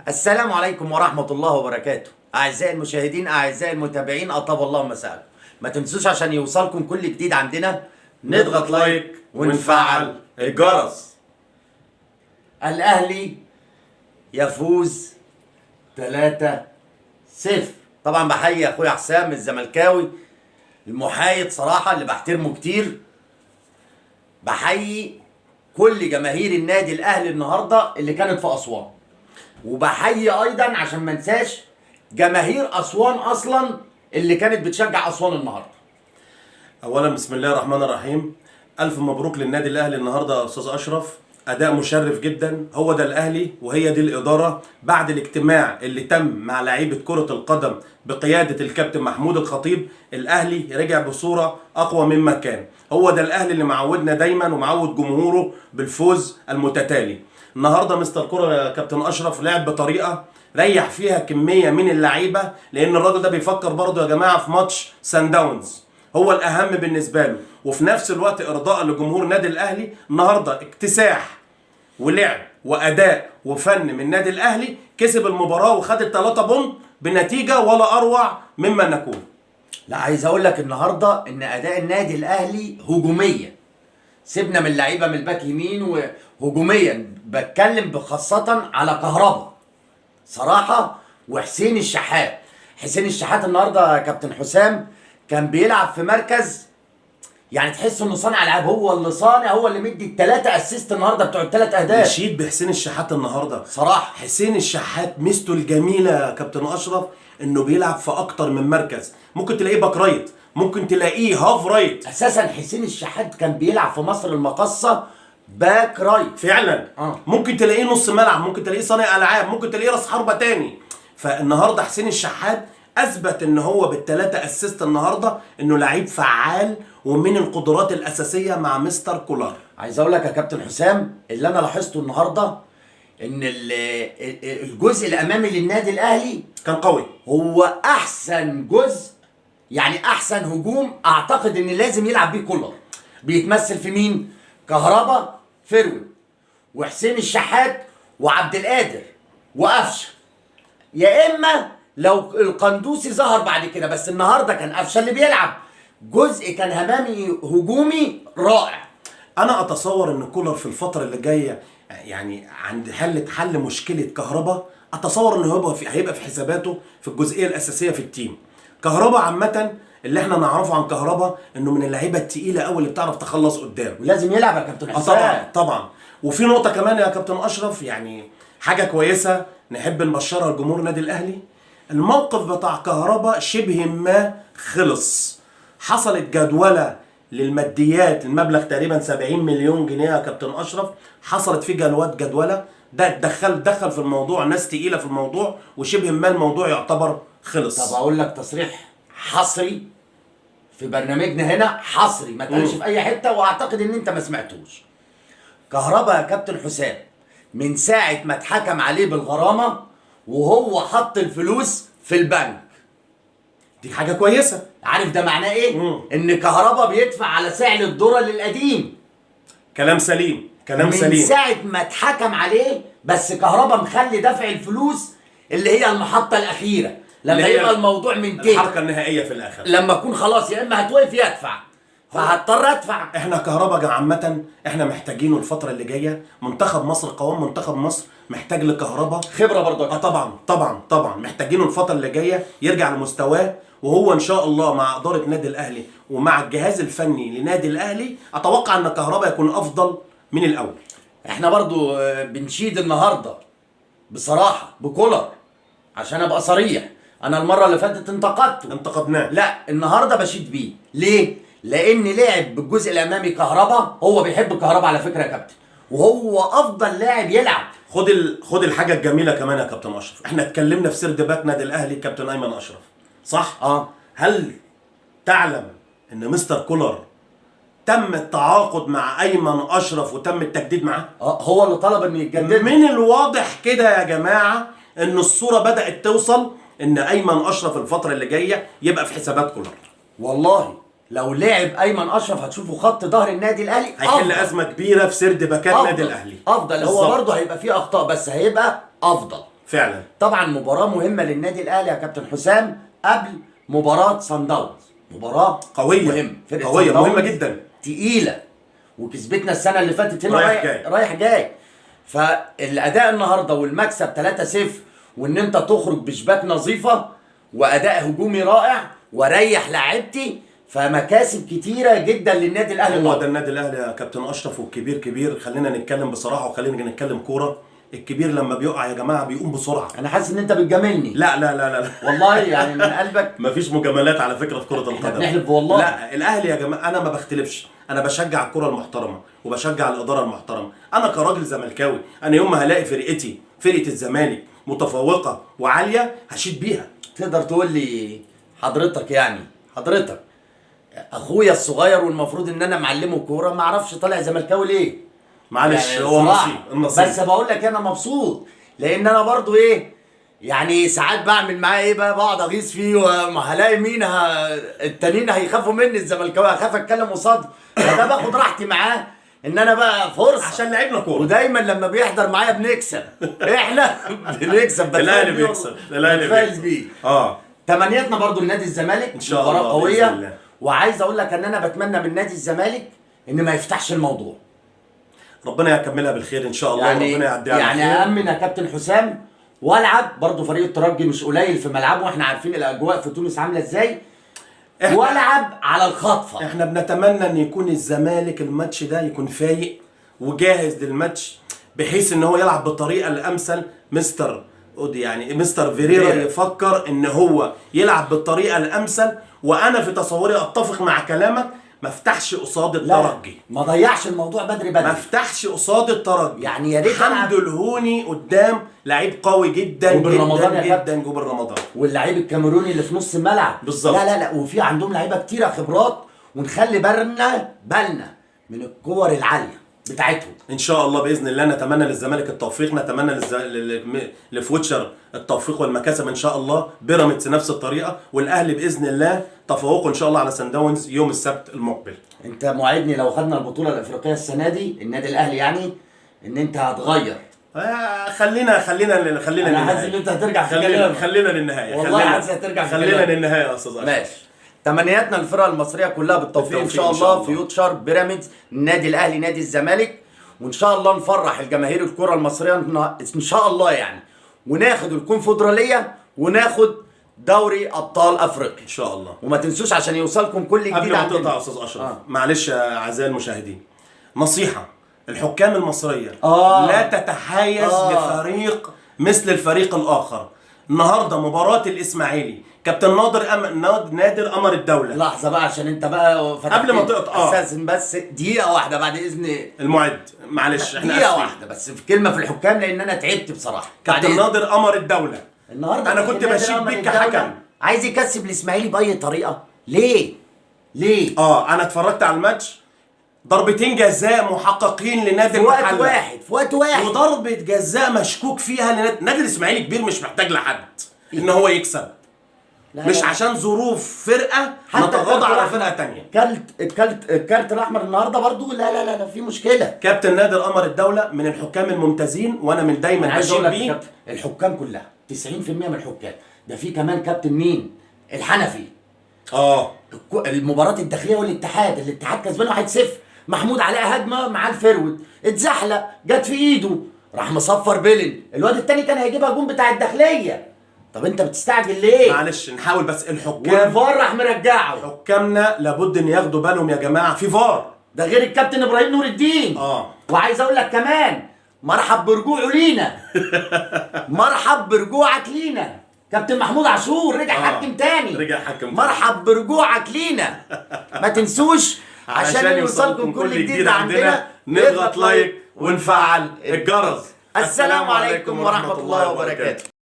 السلام عليكم ورحمة الله وبركاته. أعزائي المشاهدين، أعزائي المتابعين، أطاب الله مساءكم. ما تنسوش عشان يوصلكم كل جديد عندنا نضغط لايك ونفعل الجرس. الأهلي يفوز 3-0. طبعا بحيي أخويا حسام الزملكاوي المحايد صراحة اللي بحترمه كتير. بحيي كل جماهير النادي الأهلي النهاردة اللي كانت في أسوان، وبحيي ايضا عشان ما انساش جماهير اسوان اصلا اللي كانت بتشجع اسوان النهارده. اولا بسم الله الرحمن الرحيم، الف مبروك للنادي الاهلي النهارده يا استاذ اشرف. اداء مشرف جدا، هو ده الاهلي وهي دي الاداره بعد الاجتماع اللي تم مع لعيبه كره القدم بقياده الكابتن محمود الخطيب. الاهلي رجع بصوره اقوى مما كان، هو ده الاهلي اللي معودنا دايما ومعود جمهوره بالفوز المتتالي. النهارده مستر كوره يا كابتن اشرف لعب بطريقه ريح فيها كميه من اللعيبه، لان الراجل ده بيفكر برضه يا جماعه في ماتش سان داونز، هو الاهم بالنسبه له، وفي نفس الوقت ارضاء لجمهور النادي الاهلي. النهارده اكتساح ولعب واداء وفن من النادي الاهلي، كسب المباراه وخد ال3 بونت بنتيجه ولا اروع مما نكون. لا، عايز اقول لك النهارده ان اداء النادي الاهلي هجوميا، سيبنا من اللعيبه من الباك يمين، وهجوميا بتكلم بخاصه على كهربا صراحه وحسين الشحات. حسين الشحات النهارده يا كابتن حسام كان بيلعب في مركز يعني تحس انه صانع العاب، هو اللي صانع، هو اللي مدي ال3 اسيست النهارده بتوع ال3 اهداف. نشيد بحسين الشحات النهارده صراحه. حسين الشحات ميزته الجميله يا كابتن اشرف انه بيلعب في اكتر من مركز، ممكن تلاقيه باك رايت، ممكن تلاقيه هاف رايت. اساسا حسين الشحات كان بيلعب في مصر المقاصه باك رايت فعلا. ممكن تلاقيه نص ملعب، ممكن تلاقيه صانع العاب، ممكن تلاقيه راس حربه تاني. فالنهارده حسين الشحات اثبت ان هو بال3 اسيست النهارده انه لعيب فعال ومن القدرات الاساسيه مع مستر كولر. عايز اقول لك يا كابتن حسام اللي انا لاحظته النهارده ان الجزء الامامي للنادي الاهلي كان قوي، هو احسن جزء، يعني احسن هجوم اعتقد ان لازم يلعب بيه كولر. بيتمثل في مين؟ كهربا فروي، وحسين الشحات، وعبد القادر، وقفشه، يا اما لو القندوسي ظهر بعد كده. بس النهارده كان قفشه اللي بيلعب، جزء كان امامي هجومي رائع. انا اتصور ان كولر في الفتره اللي جايه يعني عند حل مشكله كهربا، اتصور انه هيبقى في حساباته في الجزئيه الاساسيه في التيم. كهربا عامه اللي احنا نعرفه عن كهربا انه من اللعيبه التقيله قوي اللي بتعرف تخلص قدام، ولازم يلعب يا كابتن حسام. طبعا. وفي نقطه كمان يا كابتن اشرف، يعني حاجه كويسه نحب نبشرها لجمهور النادي الاهلي، الموقف بتاع كهربا شبه ما خلص. حصلت جدوله للماديات، المبلغ تقريبا 70 مليون جنيه يا كابتن اشرف، حصلت فيه جدوله، ده دخل في الموضوع ناس تقيله في الموضوع، وشبه ما الموضوع يعتبر خلص. طب اقول لك تصريح حصري في برنامجنا هنا، حصري ما تقولش في اي حته، واعتقد ان انت ما سمعتوش. كهربا يا كابتن حسام من ساعه ما اتحكم عليه بالغرامه وهو حط الفلوس في البنك. دي حاجه كويسه. عارف ده معناه ايه؟ ان كهربا بيدفع على سعر الدولار القديم. كلام سليم، كلام سليم. من ساعه ما اتحكم عليه، بس كهربا مخلي دفع الفلوس اللي هي المحطه الاخيره، لما يبقى الموضوع منتهي، الحركه النهائيه في الاخر، لما اكون خلاص يا اما هتوقف يا ادفع، فهضطر ادفع. احنا كهربا عامه احنا محتاجينه الفتره اللي جايه. منتخب مصر، قوام منتخب مصر محتاج لكهربا خبره برضه. طبعا محتاجينه الفتره اللي جايه يرجع لمستواه، وهو ان شاء الله مع اداره النادي الاهلي ومع الجهاز الفني لنادي الاهلي اتوقع ان كهربا يكون افضل من الاول. احنا برضو بنشيد النهارده بصراحه بكولر، عشان ابقى صريح. انا المره اللي فاتت انتقدناه، لا النهارده بشيد بيه. ليه؟ لان لعب بالجزء الامامي كهربا، هو بيحب كهربا على فكره يا كابتن، وهو افضل لاعب يلعب. خد الحاجه الجميله كمان يا كابتن اشرف، احنا اتكلمنا في سرد باك نادي الاهلي كابتن ايمن اشرف، صح؟ هل تعلم ان مستر كولر تم التعاقد مع ايمن اشرف وتم التجديد معاه؟ هو اللي طلب انه يتجدد. من الواضح كده يا جماعه ان الصوره بدات توصل ان ايمن اشرف الفتره اللي جايه يبقى في حسابات كولر. والله لو لعب ايمن اشرف هتشوفوا خط ظهر النادي الاهلي هيحل ازمه كبيره في سرد باكات النادي الاهلي. افضل. هو برضه هيبقى فيه اخطاء بس هيبقى افضل. فعلا. طبعا مباراه مهمه للنادي الاهلي يا كابتن حسام قبل مباراه صن داونز. مباراه قويه مهمه، فرقة قويه صن داونز مهمه جدا، تقيله، وكسبتنا السنه اللي فاتت هنا رايح جاي. رايح جاي. فالاداء النهارده والمكسب 3-0، وان انت تخرج بشباك نظيفه واداء هجومي رائع وريح لاعبتي، فمكاسب كتيره جدا للنادي الاهلي. هو النهارده ده النادي الاهلي يا كابتن اشرف، والكبير كبير. خلينا نتكلم بصراحه وخلينا نتكلم كوره. الكبير لما بيقع يا جماعه بيقوم بسرعه. انا حاسس ان انت بتجاملني. لا لا لا لا والله يعني من قلبك. مفيش مجاملات على فكره في كره القدم. بنحلف والله. لا الاهلي يا جماعه انا ما بختلفش، انا بشجع الكره المحترمه وبشجع الاداره المحترمه. انا كراجل زملكاوي انا يوم ما هلاقي فرقتي فرقه الزمالك متفوقه وعاليه هشيد بيها. تقدر تقول لي حضرتك، يعني حضرتك اخويا الصغير والمفروض ان انا معلمه كوره، ما اعرفش طالع زملكاوي ليه؟ معلش يعني هو صراحة. النصيب. بس بقول لك انا مبسوط، لان انا برضو ايه، يعني ساعات بعمل معاه ايه بقى، بقعد اغيظ فيه وما هلاقي مين التانيين هيخافوا مني، الزملكاويه هخاف اتكلم قصاده، فده باخد راحتي معاه ان انا بقى فرصه عشان لعبنا كوره. ودايما لما بيحضر معايا بنكسب. احنا بنكسب. الاهلي بيكسب، الاهلي بتفائل بيكسب. بيه. تمنياتنا برضو لنادي الزمالك ان شاء مباراه الله قويه. بإذن الله. وعايز اقول لك ان انا بتمنى من نادي الزمالك ان ما يفتحش الموضوع، ربنا يكملها بالخير ان شاء الله. يعني ربنا يعديها يعني بالخير. أأمن يا كابتن حسام والعب برضه. فريق الترجي مش قليل في ملعبه، واحنا عارفين الاجواء في تونس عامله ازاي، والعب على الخطفه. احنا بنتمنى ان يكون الزمالك الماتش ده يكون فايق وجاهز للماتش، بحيث ان هو يلعب بالطريقه الامثل. مستر فيريرا يفكر ان هو يلعب بالطريقه الامثل. وانا في تصوري اتفق مع كلامك، ما افتحش قصاد الترجي، ما ضيعش الموضوع بدري ما افتحش قصاد الترجي. يعني يا ريت حمد الهوني قدام لعيب قوي جدا وبالرمضان جدا جدا جوب الرمضان، واللعيب الكاميروني اللي في نص الملعب بالظبط. لا وفي عندهم لعيبه كتيره خبرات، ونخلي بالنا من الكور العاليه بتاعتهم. ان شاء الله باذن الله. نتمنى للزمالك التوفيق، نتمنى لفوتشر التوفيق والمكاسب ان شاء الله. بيراميدز نفس الطريقه، والاهلي باذن الله تفوقه ان شاء الله على سان داونز يوم السبت المقبل. انت موعدني لو خدنا البطوله الافريقيه السنه دي النادي الاهلي، يعني ان انت هتغير. خلينا انا حاسس ان انت هترجع في كلامك. خلينا للنهايه. والله حاسس هترجع في كلامك. خلينا للنهايه يا استاذ اشرف. ماشي. تمنياتنا للفرقه المصريه كلها بالتوفيق ان شاء الله. فيوتشر، بيراميدز، النادي الاهلي، نادي الزمالك، وان شاء الله نفرح الجماهير الكره المصريه ان شاء الله يعني، وناخد الكونفدراليه وناخد دوري ابطال افريقيا ان شاء الله. وما تنسوش عشان يوصلكم كل جديد. قبل ما تقطع يا استاذ اشرف، معلش يا اعزائي المشاهدين، نصيحه: الحكام المصريه لا تتحيز لفريق مثل الفريق الاخر. النهارده مباراه الاسماعيلي كابتن نادر قمر الدوله. لحظه بقى عشان انت بقى قبل ما تقطع استاذن بس دقيقه واحده بعد اذن المعد، معلش احنا دقيقه واحده بس في كلمه في الحكام، لان انا تعبت بصراحه. كابتن نادر قمر الدوله النهارده انا كنت بشيد بيك كحكم، عايز يكسب الاسماعيلي باي طريقه. ليه انا اتفرجت على الماتش، ضربتين جزاء محققين لنادي المحله في وقت واحد وضربه جزاء مشكوك فيها نادي الاسماعيلي كبير، مش محتاج لحد ان هو يكسب. مش عشان ظروف فرقه نتغاضى على فرقه تانية. الكارت الاحمر النهارده برضو لا في مشكله. كابتن نادر قمر الدوله من الحكام الممتازين، وانا من دايما بشيد بيه. الحكام كلها 90% من الحكام ده، في كمان كابتن مين؟ الحنفي. المباراه الداخليه الاتحاد كسبان 1-0، محمود علاء هجمه مع الفرود اتزحلق جت في ايده راح مصفر بيلن، الواد التاني كان هيجيبها جون بتاع الداخليه. طب انت بتستعجل ليه؟ معلش نحاول بس. الحكام والفار راح مرجعه. حكامنا لابد ان ياخدوا بالهم يا جماعه، في فار. ده غير الكابتن ابراهيم نور الدين. وعايز اقول لك كمان مرحب برجوعه لينا. مرحب برجوعك لينا كابتن محمود عاشور، رجع حكم تاني. مرحب برجوعك لينا. ما تنسوش عشان يوصلكم كل جديد عندنا نضغط لايك ونفعل الجرس. السلام عليكم ورحمه الله وبركاته.